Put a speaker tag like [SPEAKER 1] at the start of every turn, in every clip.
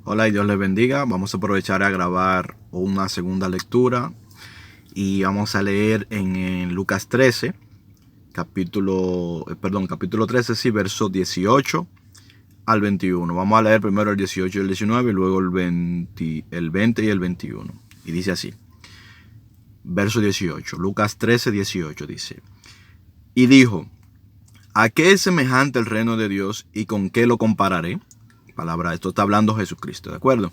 [SPEAKER 1] Hola y Dios les bendiga. Vamos a aprovechar a grabar una segunda lectura y vamos a leer en Lucas 13, capítulo 13, sí, versos 18 al 21. Vamos a leer primero el 18 y el 19 y luego el 20 y el 21. Y dice así, verso 18, Lucas 13, 18 dice, y dijo, ¿a qué es semejante el reino de Dios y con qué lo compararé? Palabra, esto está hablando Jesucristo, ¿de acuerdo?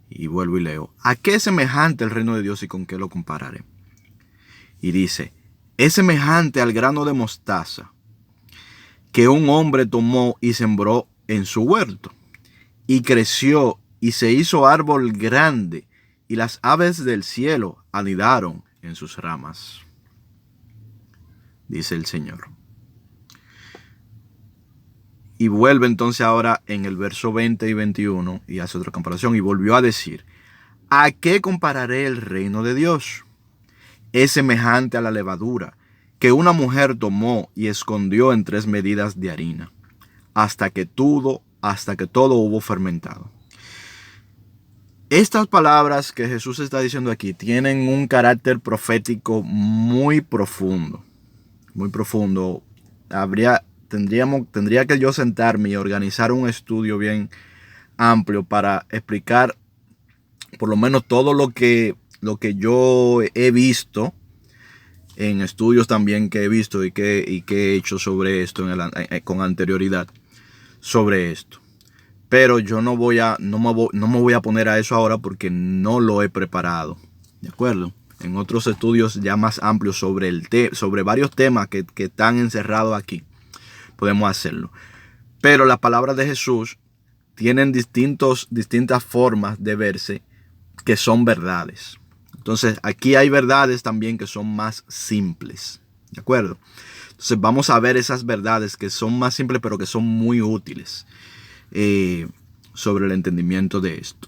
[SPEAKER 1] Y vuelvo y leo, ¿a qué es semejante el reino de Dios y con qué lo compararé? Y dice, es semejante al grano de mostaza que un hombre tomó y sembró en su huerto. Y creció y se hizo árbol grande, y las aves del cielo anidaron en sus ramas, dice el Señor. Y vuelve entonces ahora en el verso 20 y 21 y hace otra comparación y volvió a decir, ¿a qué compararé el reino de Dios? Es semejante a la levadura que una mujer tomó y escondió en 3 medidas de harina, hasta que todo hubo fermentado. Estas palabras que Jesús está diciendo aquí tienen un carácter profético muy profundo, muy profundo. Tendría que yo sentarme y organizar un estudio bien amplio para explicar por lo menos todo lo que yo he visto en estudios también que he visto y que he hecho sobre esto con anterioridad sobre esto. Pero yo no me voy a poner a eso ahora porque no lo he preparado. ¿De acuerdo? En otros estudios ya más amplios sobre varios temas que están encerrados aquí, podemos hacerlo. Pero las palabras de Jesús tienen distintas formas de verse que son verdades. Entonces, aquí hay verdades también que son más simples. ¿De acuerdo? Entonces, vamos a ver esas verdades que son más simples, pero que son muy útiles sobre el entendimiento de esto.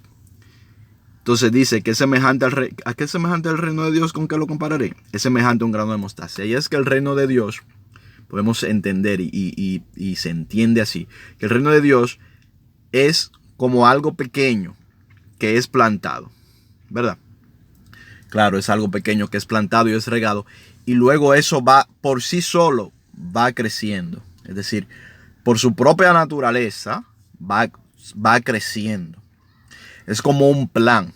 [SPEAKER 1] Entonces dice que ¿a qué es semejante el reino de Dios? ¿Con qué lo compararé? Es semejante a un grano de mostaza. Y es que el reino de Dios, podemos entender y se entiende así, que el reino de Dios es como algo pequeño que es plantado, ¿verdad? Claro, es algo pequeño que es plantado y es regado. Y luego eso va por sí solo, va creciendo. Es decir, por su propia naturaleza, va creciendo. Es como un plan.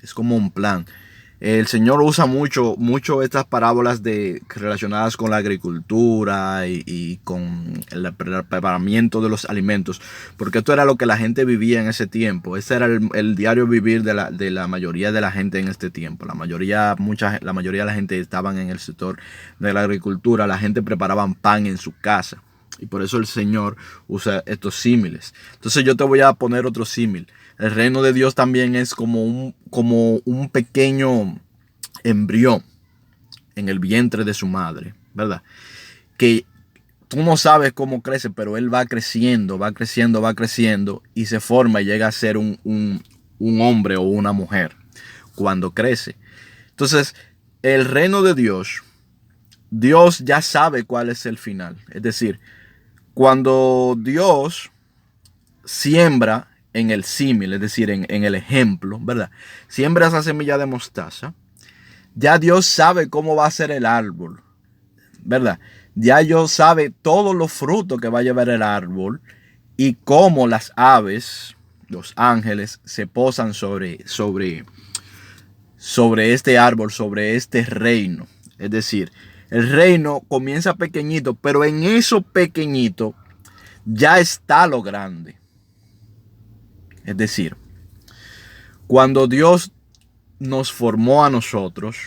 [SPEAKER 1] Es como un plan. El Señor usa mucho estas parábolas relacionadas con la agricultura y con el preparamiento de los alimentos, porque esto era lo que la gente vivía en ese tiempo. Ese era el diario vivir de la mayoría de la gente en este tiempo. La mayoría de la gente estaban en el sector de la agricultura. La gente preparaba pan en su casa. Y por eso el Señor usa estos símiles. Entonces yo te voy a poner otro símil. El reino de Dios también es como un pequeño embrión en el vientre de su madre, ¿verdad? Que tú no sabes cómo crece, pero él va creciendo, va creciendo, va creciendo y se forma y llega a ser un hombre o una mujer cuando crece. Entonces, el reino de Dios ya sabe cuál es el final. Es decir, cuando Dios siembra en el símil, es decir, en el ejemplo, ¿verdad? Siembra esa semilla de mostaza, ya Dios sabe cómo va a ser el árbol, ¿verdad? Ya Dios sabe todos los frutos que va a llevar el árbol y cómo las aves, los ángeles, se posan sobre este árbol, sobre este reino. Es decir, el reino comienza pequeñito, pero en eso pequeñito ya está lo grande. Es decir, cuando Dios nos formó a nosotros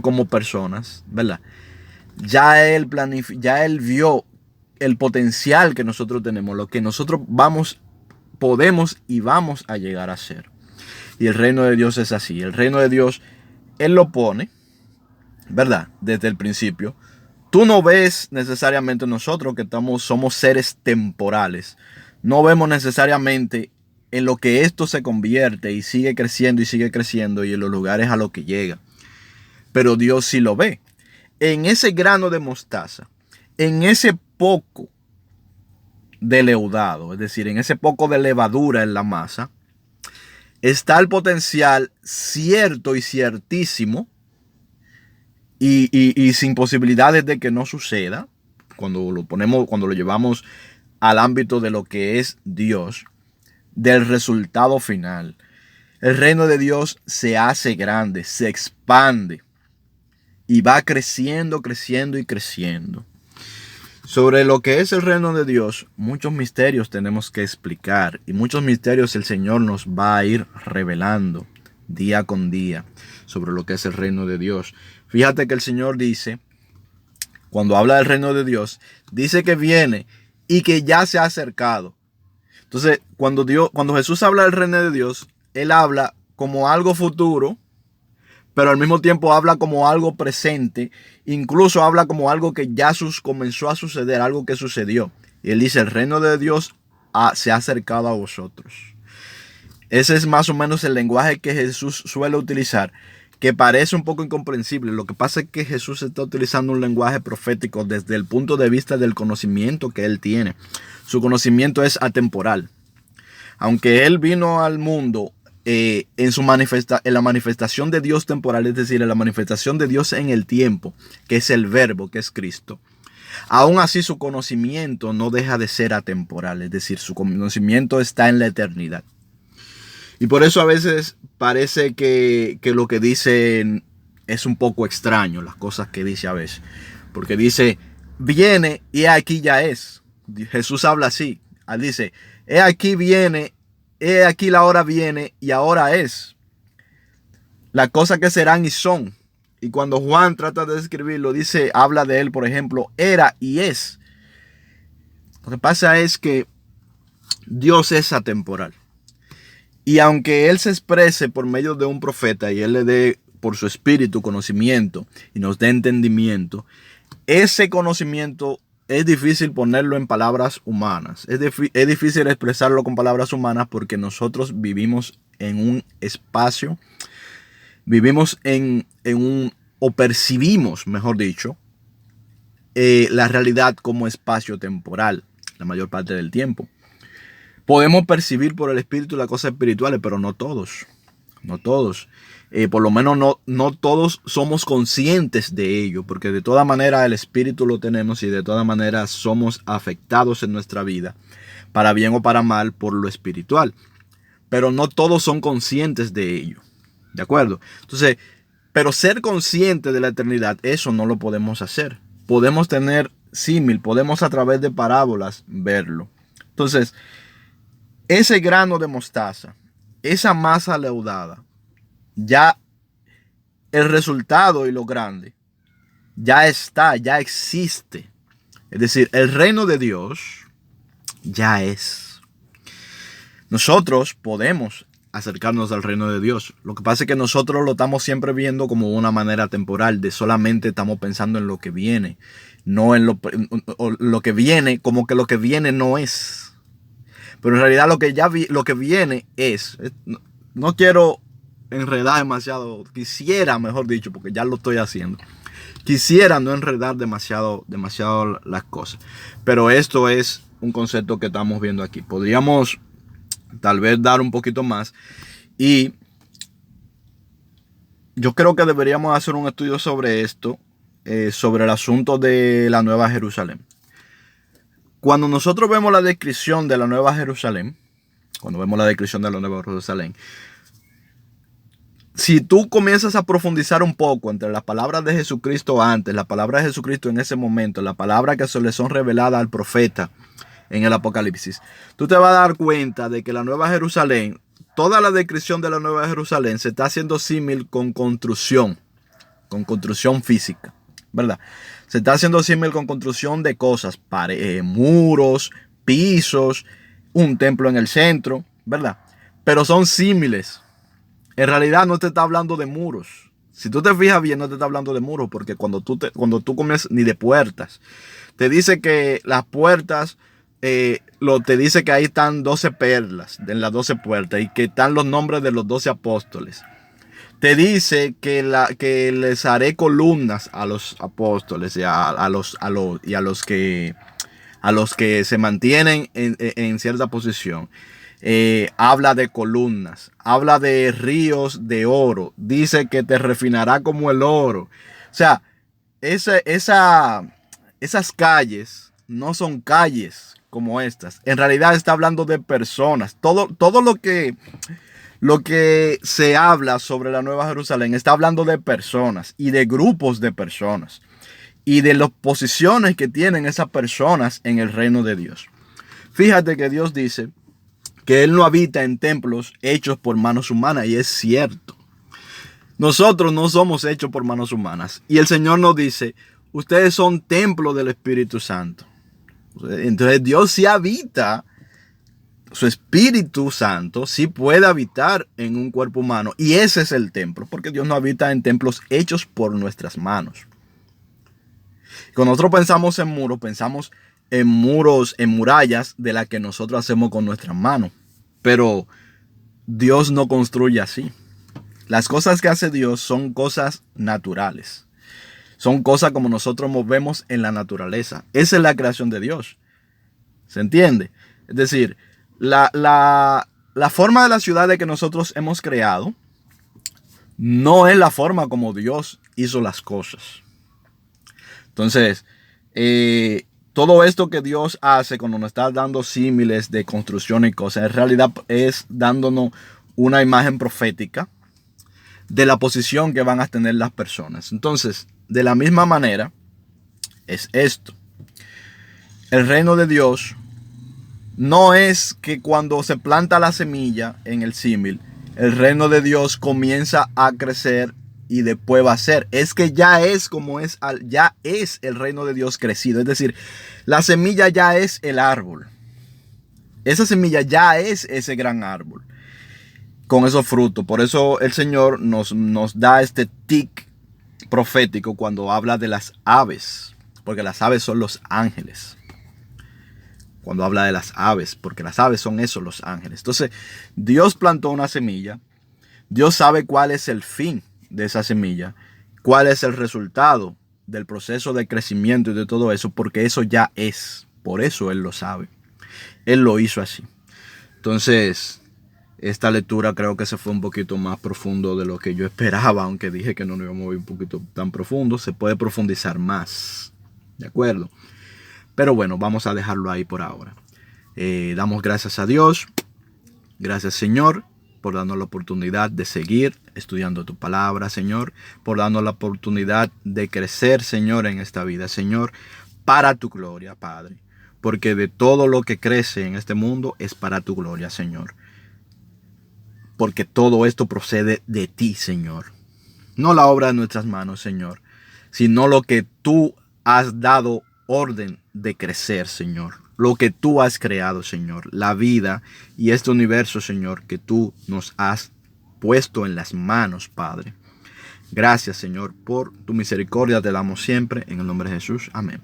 [SPEAKER 1] como personas, ¿verdad? Ya él vio el potencial que nosotros tenemos, lo que nosotros podemos y vamos a llegar a ser. Y el reino de Dios es así. El reino de Dios, Él lo pone, ¿verdad? Desde el principio. Tú no ves necesariamente nosotros que somos seres temporales. No vemos necesariamente en lo que esto se convierte y sigue creciendo y en los lugares a los que llega. Pero Dios sí lo ve. En ese grano de mostaza, en ese poco de leudado, es decir, en ese poco de levadura en la masa, está el potencial cierto y ciertísimo y sin posibilidades de que no suceda, cuando lo llevamos al ámbito de lo que es Dios, del resultado final. El reino de Dios se hace grande, se expande y va creciendo, creciendo y creciendo. Sobre lo que es el reino de Dios, muchos misterios tenemos que explicar y muchos misterios el Señor nos va a ir revelando día con día sobre lo que es el reino de Dios. Fíjate que el Señor dice, cuando habla del reino de Dios, dice que viene y que ya se ha acercado. Entonces, cuando Jesús habla del reino de Dios, Él habla como algo futuro, pero al mismo tiempo habla como algo presente, incluso habla como algo que ya comenzó a suceder, algo que sucedió. Y Él dice, el reino de Dios se ha acercado a vosotros. Ese es más o menos el lenguaje que Jesús suele utilizar, que parece un poco incomprensible. Lo que pasa es que Jesús está utilizando un lenguaje profético desde el punto de vista del conocimiento que Él tiene. Su conocimiento es atemporal. Aunque Él vino al mundo en la manifestación de Dios temporal, es decir, en la manifestación de Dios en el tiempo, que es el verbo, que es Cristo. Aún así su conocimiento no deja de ser atemporal, es decir, su conocimiento está en la eternidad. Y por eso a veces parece que lo que dice es un poco extraño, las cosas que dice a veces. Porque dice, viene y aquí ya es. Jesús habla así. Él dice, he aquí viene, he aquí la hora viene y ahora es. Las cosas que serán y son. Y cuando Juan trata de describirlo, dice, habla de él, por ejemplo, era y es. Lo que pasa es que Dios es atemporal. Y aunque Él se exprese por medio de un profeta y Él le dé por su espíritu conocimiento y nos dé entendimiento, ese conocimiento es difícil ponerlo en palabras humanas. Es difícil expresarlo con palabras humanas porque nosotros vivimos en un espacio, o percibimos, mejor dicho, la realidad como espacio temporal la mayor parte del tiempo. Podemos percibir por el espíritu las cosas espirituales, pero no todos. No todos. Por lo menos no todos somos conscientes de ello, porque de toda manera el espíritu lo tenemos y de toda manera somos afectados en nuestra vida, para bien o para mal, por lo espiritual. Pero no todos son conscientes de ello. ¿De acuerdo? Entonces, pero ser consciente de la eternidad, eso no lo podemos hacer. Podemos tener símil, podemos a través de parábolas verlo. Entonces, ese grano de mostaza, esa masa leudada, ya el resultado y lo grande, ya está, ya existe. Es decir, el reino de Dios ya es. Nosotros podemos acercarnos al reino de Dios. Lo que pasa es que nosotros lo estamos siempre viendo como una manera temporal, de solamente estamos pensando en lo que viene, no en lo que viene, como que lo que viene no es. Pero en realidad lo que viene es. No quiero enredar demasiado. Quisiera, mejor dicho, porque ya lo estoy haciendo. Quisiera no enredar demasiado las cosas. Pero esto es un concepto que estamos viendo aquí. Podríamos tal vez dar un poquito más. Y yo creo que deberíamos hacer un estudio sobre esto. Sobre el asunto de la Nueva Jerusalén. Cuando nosotros vemos la descripción de la Nueva Jerusalén, si tú comienzas a profundizar un poco entre las palabras de Jesucristo antes, la palabra de Jesucristo en ese momento, la palabra que se le son reveladas al profeta en el Apocalipsis, tú te vas a dar cuenta de que la Nueva Jerusalén, toda la descripción de la Nueva Jerusalén se está haciendo símil con construcción física, ¿verdad? Se está haciendo símil con construcción de cosas, muros, pisos, un templo en el centro, ¿verdad? Pero son símiles. En realidad no te está hablando de muros. Si tú te fijas bien, no te está hablando de muros, porque cuando tú comienzas, ni de puertas. Te dice que las puertas, te dice que ahí están 12 perlas en las 12 puertas y que están los nombres de los 12 apóstoles. Te dice que les haré columnas a los apóstoles y a los que a los que se mantienen en cierta posición. Habla de columnas, habla de ríos de oro, dice que te refinará como el oro. O sea, esas calles no son calles como estas. En realidad está hablando de personas. Todo lo que se habla sobre la Nueva Jerusalén está hablando de personas y de grupos de personas y de las posiciones que tienen esas personas en el reino de Dios. Fíjate que Dios dice que Él no habita en templos hechos por manos humanas, y es cierto. Nosotros no somos hechos por manos humanas. Y el Señor nos dice, ustedes son templo del Espíritu Santo. Entonces Dios sí habita, su Espíritu Santo sí puede habitar en un cuerpo humano. Y ese es el templo, porque Dios no habita en templos hechos por nuestras manos. Cuando nosotros pensamos en muros, en murallas de las que nosotros hacemos con nuestras manos. Pero Dios no construye así. Las cosas que hace Dios son cosas naturales. Son cosas como nosotros vemos en la naturaleza. Esa es la creación de Dios. ¿Se entiende? Es decir, la forma de la ciudad que nosotros hemos creado no es la forma como Dios hizo las cosas. Entonces, todo esto que Dios hace cuando nos está dando símiles de construcción y cosas, en realidad es dándonos una imagen profética de la posición que van a tener las personas. Entonces, de la misma manera, es esto. El reino de Dios no es que cuando se planta la semilla en el símil, el reino de Dios comienza a crecer y después va a ser. Es que ya es como es, ya es el reino de Dios crecido. Es decir, la semilla ya es el árbol. Esa semilla ya es ese gran árbol con esos frutos. Por eso el Señor nos da este tic profético cuando habla de las aves, porque las aves son los ángeles. Cuando habla de las aves, porque las aves son esos, los ángeles. Entonces, Dios plantó una semilla. Dios sabe cuál es el fin de esa semilla, cuál es el resultado del proceso de crecimiento y de todo eso, porque eso ya es. Por eso Él lo sabe. Él lo hizo así. Entonces, esta lectura creo que se fue un poquito más profundo de lo que yo esperaba, aunque dije que no nos íbamos a ir un poquito tan profundo. Se puede profundizar más. ¿De acuerdo? Pero bueno, vamos a dejarlo ahí por ahora. Damos gracias a Dios. Gracias, Señor, por darnos la oportunidad de seguir estudiando tu palabra, Señor. Por darnos la oportunidad de crecer, Señor, en esta vida, Señor, para tu gloria, Padre. Porque de todo lo que crece en este mundo es para tu gloria, Señor. Porque todo esto procede de ti, Señor. No la obra de nuestras manos, Señor, sino lo que tú has dado orden de crecer, Señor. Lo que tú has creado, Señor. La vida y este universo, Señor, que tú nos has puesto en las manos, Padre. Gracias, Señor, por tu misericordia. Te damos siempre. En el nombre de Jesús. Amén.